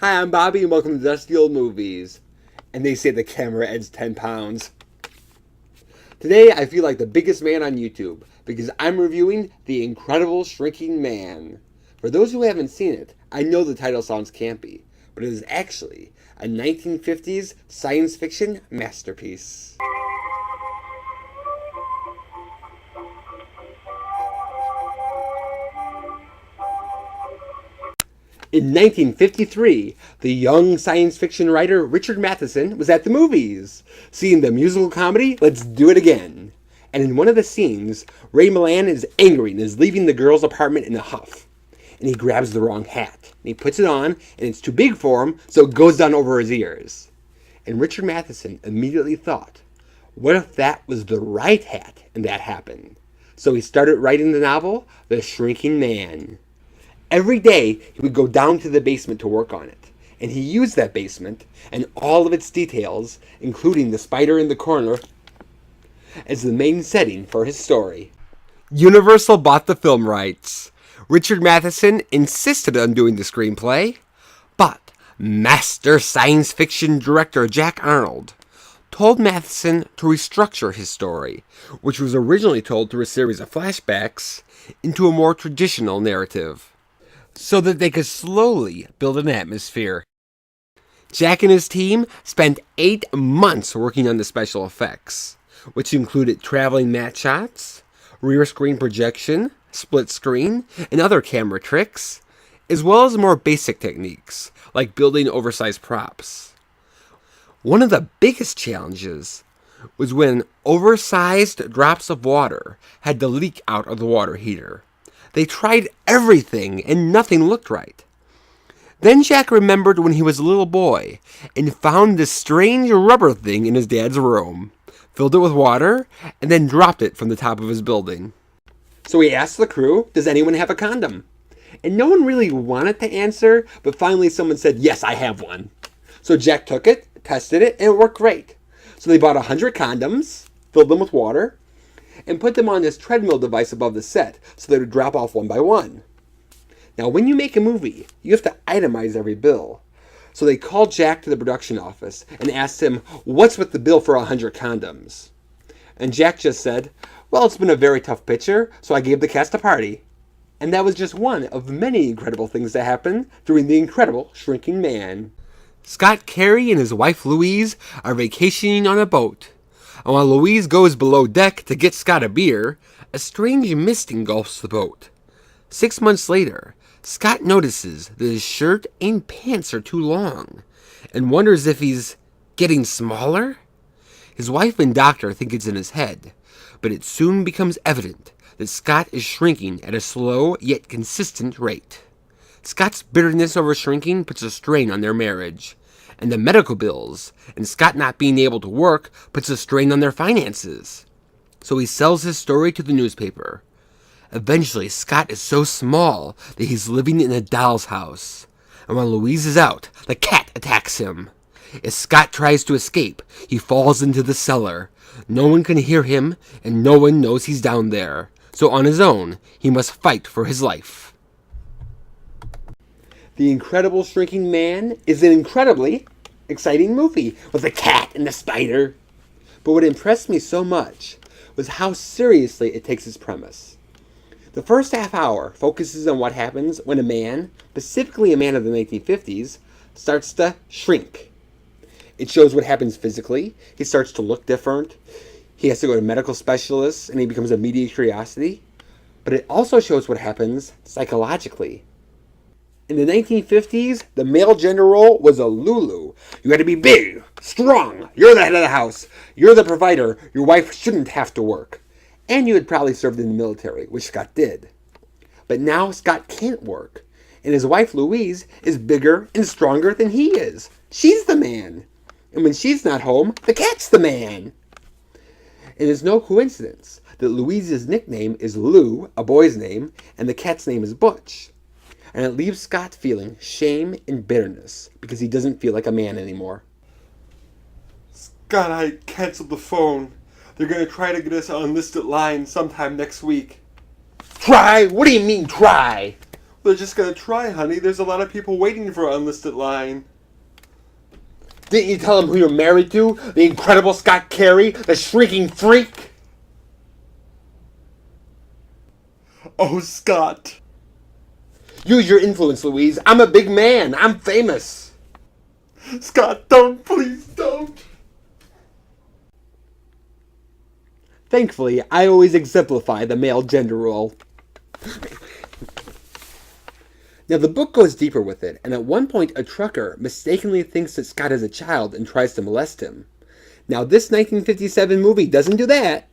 Hi, I'm Bobby, and welcome to Dusty Old Movies. And they say the camera adds 10 pounds. Today, I feel like the biggest man on YouTube because I'm reviewing The Incredible Shrinking Man. For those who haven't seen it, I know the title sounds campy, but it is actually a 1950s science fiction masterpiece. In 1953, the young science fiction writer Richard Matheson was at the movies, seeing the musical comedy Let's Do It Again. And in one of the scenes, Ray Milland is angry and is leaving the girl's apartment in a huff. And he grabs the wrong hat. And he puts it on, and it's too big for him, so it goes down over his ears. And Richard Matheson immediately thought, what if that was the right hat and that happened? So he started writing the novel, The Shrinking Man. Every day, he would go down to the basement to work on it. And he used that basement and all of its details, including the spider in the corner, as the main setting for his story. Universal bought the film rights. Richard Matheson insisted on doing the screenplay, but master science fiction director Jack Arnold told Matheson to restructure his story, which was originally told through a series of flashbacks, into a more traditional narrative, so that they could slowly build an atmosphere. Jack and his team spent 8 months working on the special effects, which included traveling matte shots, rear screen projection, split screen, and other camera tricks, as well as more basic techniques, like building oversized props. One of the biggest challenges was when oversized drops of water had to leak out of the water heater. They tried everything, and nothing looked right. Then Jack remembered when he was a little boy and found this strange rubber thing in his dad's room, filled it with water, and then dropped it from the top of his building. So he asked the crew, does anyone have a condom? And no one really wanted to answer, but finally someone said, yes, I have one. So Jack took it, tested it, and it worked great. So they bought 100 condoms, filled them with water, and put them on this treadmill device above the set so they would drop off one by one. Now, when you make a movie, you have to itemize every bill. So they called Jack to the production office and asked him, what's with the bill for 100 condoms? And Jack just said, well, it's been a very tough picture, so I gave the cast a party. And that was just one of many incredible things that happened during The Incredible Shrinking Man. Scott Carey and his wife Louise are vacationing on a boat. And while Louise goes below deck to get Scott a beer, a strange mist engulfs the boat. 6 months later, Scott notices that his shirt and pants are too long, and wonders if he's getting smaller. His wife and doctor think it's in his head, but it soon becomes evident that Scott is shrinking at a slow yet consistent rate. Scott's bitterness over shrinking puts a strain on their marriage, and the medical bills, and Scott not being able to work puts a strain on their finances. So he sells his story to the newspaper. Eventually, Scott is so small that he's living in a doll's house. And while Louise is out, the cat attacks him. As Scott tries to escape, he falls into the cellar. No one can hear him, and no one knows he's down there. So on his own, he must fight for his life. The Incredible Shrinking Man is an incredibly exciting movie with a cat and a spider. But what impressed me so much was how seriously it takes its premise. The first half hour focuses on what happens when a man, specifically a man of the 1950s, starts to shrink. It shows what happens physically. He starts to look different. He has to go to medical specialists, and he becomes a media curiosity. But it also shows what happens psychologically. In the 1950s, the male gender role was a Lulu. You had to be big, strong. You're the head of the house. You're the provider. Your wife shouldn't have to work. And you had probably served in the military, which Scott did. But now Scott can't work. And his wife, Louise, is bigger and stronger than he is. She's the man. And when she's not home, the cat's the man. And it's no coincidence that Louise's nickname is Lou, a boy's name, and the cat's name is Butch. And it leaves Scott feeling shame and bitterness because he doesn't feel like a man anymore. Scott, I canceled the phone. They're going to try to get us on unlisted line sometime next week. Try? What do you mean, try? They're just gonna try, honey. There's a lot of people waiting for an unlisted line. Didn't you tell him who you're married to? The incredible Scott Carey, the shrieking freak? Oh, Scott. Use your influence, Louise. I'm a big man. I'm famous. Scott, don't. Please don't. Thankfully, I always exemplify the male gender role. Now, the book goes deeper with it, and at one point, a trucker mistakenly thinks that Scott is a child and tries to molest him. Now, this 1957 movie doesn't do that,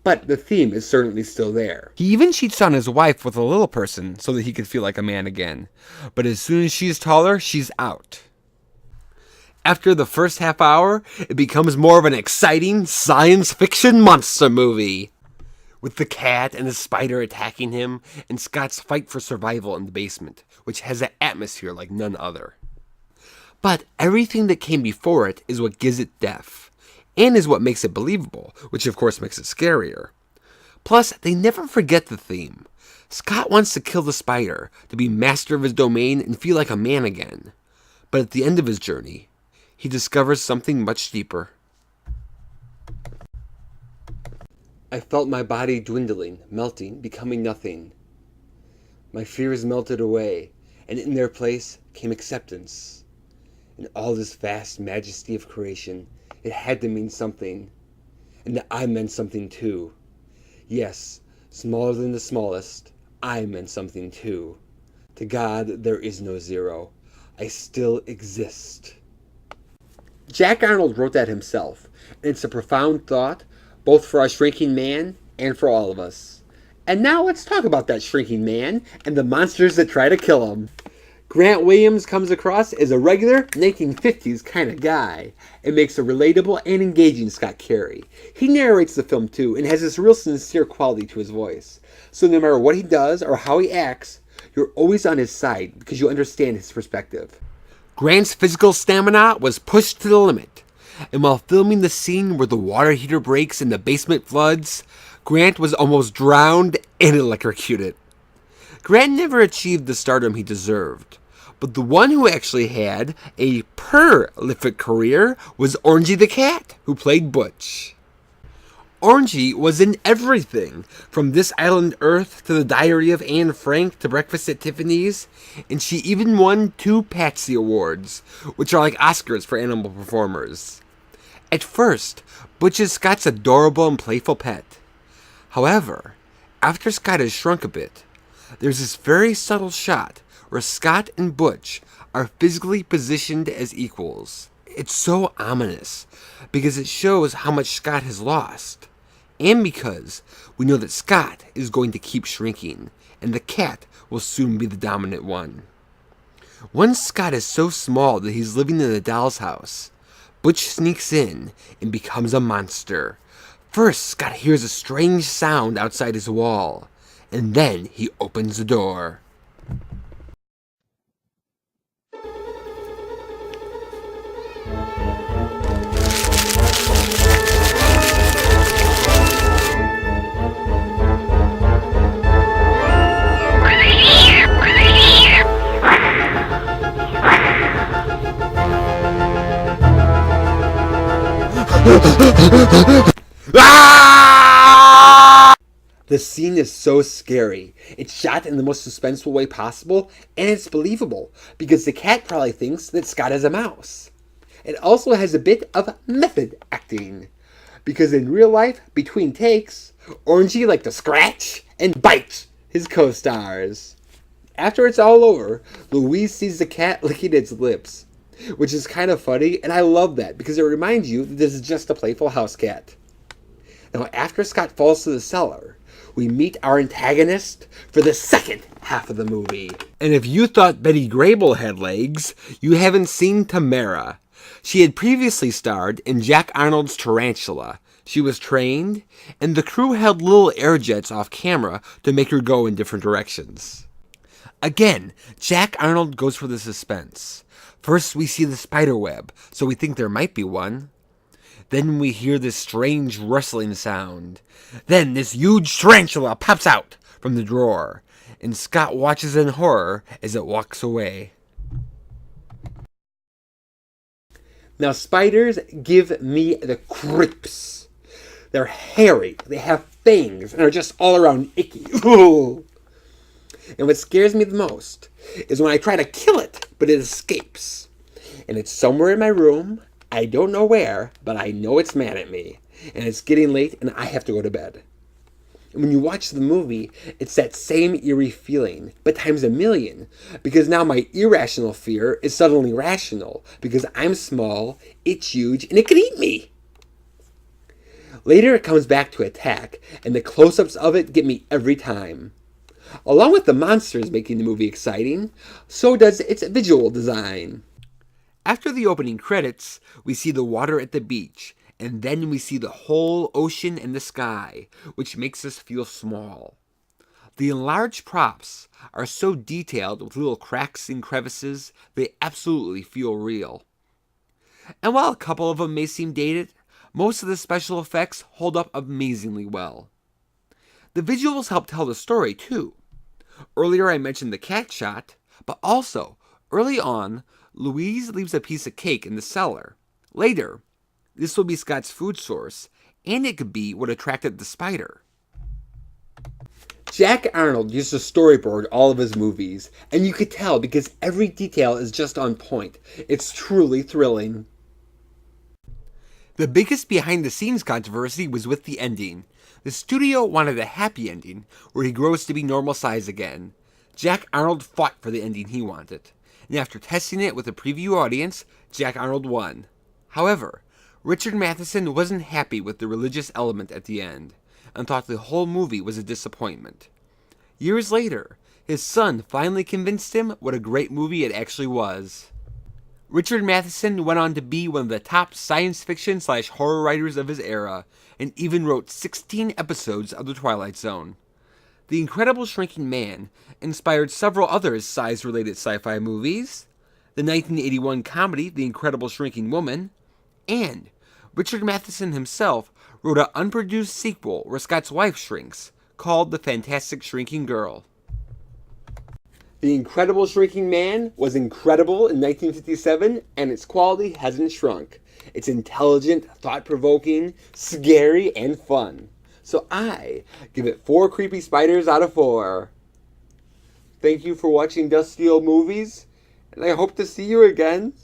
but the theme is certainly still there. He even cheats on his wife with a little person so that he could feel like a man again. But as soon as she's taller, she's out. After the first half hour, it becomes more of an exciting science fiction monster movie, with the cat and the spider attacking him, and Scott's fight for survival in the basement, which has an atmosphere like none other. But everything that came before it is what gives it depth, and is what makes it believable, which of course makes it scarier. Plus, they never forget the theme. Scott wants to kill the spider, to be master of his domain and feel like a man again. But at the end of his journey, he discovers something much deeper. I felt my body dwindling, melting, becoming nothing. My fears melted away, and in their place came acceptance. In all this vast majesty of creation, it had to mean something, and that I meant something too. Yes, smaller than the smallest, I meant something too. To God, there is no zero. I still exist. Jack Arnold wrote that himself, and it's a profound thought, both for our shrinking man and for all of us. And now let's talk about that shrinking man and the monsters that try to kill him. Grant Williams comes across as a regular 1950s kind of guy. It makes a relatable and engaging Scott Carey. He narrates the film too and has this real sincere quality to his voice. So no matter what he does or how he acts, you're always on his side because you understand his perspective. Grant's physical stamina was pushed to the limit, and while filming the scene where the water heater breaks and the basement floods, Grant was almost drowned and electrocuted. Grant never achieved the stardom he deserved, but the one who actually had a prolific career was Orangey the cat, who played Butch. Orangey was in everything, from This Island Earth to The Diary of Anne Frank to Breakfast at Tiffany's, and she even won 2 Patsy Awards, which are like Oscars for animal performers. At first, Butch is Scott's adorable and playful pet. However, after Scott has shrunk a bit, there's this very subtle shot where Scott and Butch are physically positioned as equals. It's so ominous because it shows how much Scott has lost, and because we know that Scott is going to keep shrinking and the cat will soon be the dominant one. Once Scott is so small that he's living in a doll's house, Butch sneaks in and becomes a monster. First, Scott hears a strange sound outside his wall, and then he opens the door. The scene is so scary. It's shot in the most suspenseful way possible, and it's believable, because the cat probably thinks that Scott is a mouse. It also has a bit of method acting, because in real life, between takes, Orangey liked to scratch and bite his co-stars. After it's all over, Louise sees the cat licking its lips, which is kind of funny, and I love that, because it reminds you that this is just a playful house cat. Now, after Scott falls to the cellar, we meet our antagonist for the second half of the movie. And if you thought Betty Grable had legs, you haven't seen Tamara. She had previously starred in Jack Arnold's Tarantula. She was trained, and the crew held little air jets off camera to make her go in different directions. Again, Jack Arnold goes for the suspense. First we see the spider web, so we think there might be one. Then we hear this strange rustling sound. Then this huge tarantula pops out from the drawer. and Scott watches in horror as it walks away. Now, spiders give me the creeps. They're hairy, they have fangs, and are just all around icky. Ooh. And what scares me the most is when I try to kill it, but it escapes. And it's somewhere in my room. I don't know where, but I know it's mad at me. And it's getting late, and I have to go to bed. And when you watch the movie, it's that same eerie feeling, but times a million. Because now my irrational fear is suddenly rational. Because I'm small, it's huge, and it can eat me. Later, it comes back to attack, and the close-ups of it get me every time. Along with the monsters making the movie exciting, so does its visual design. After the opening credits, we see the water at the beach, and then we see the whole ocean and the sky, which makes us feel small. The enlarged props are so detailed with little cracks and crevices, they absolutely feel real. And while a couple of them may seem dated, most of the special effects hold up amazingly well. The visuals help tell the story, too. Earlier I mentioned the cat shot, but also, early on, Louise leaves a piece of cake in the cellar. Later, this will be Scott's food source, and it could be what attracted the spider. Jack Arnold used to storyboard all of his movies, and you could tell because every detail is just on point. It's truly thrilling. The biggest behind-the-scenes controversy was with the ending. The studio wanted a happy ending, where he grows to be normal size again. Jack Arnold fought for the ending he wanted, and after testing it with a preview audience, Jack Arnold won. However, Richard Matheson wasn't happy with the religious element at the end, and thought the whole movie was a disappointment. Years later, his son finally convinced him what a great movie it actually was. Richard Matheson went on to be one of the top science fiction/horror writers of his era, and even wrote 16 episodes of The Twilight Zone. The Incredible Shrinking Man inspired several other size-related sci-fi movies, the 1981 comedy The Incredible Shrinking Woman, and Richard Matheson himself wrote an unproduced sequel where Scott's wife shrinks, called The Fantastic Shrinking Girl. The Incredible Shrinking Man was incredible in 1957, and its quality hasn't shrunk. It's intelligent, thought-provoking, scary, and fun. So I give it 4 creepy spiders out of 4. Thank you for watching Dusty Old Movies, and I hope to see you again.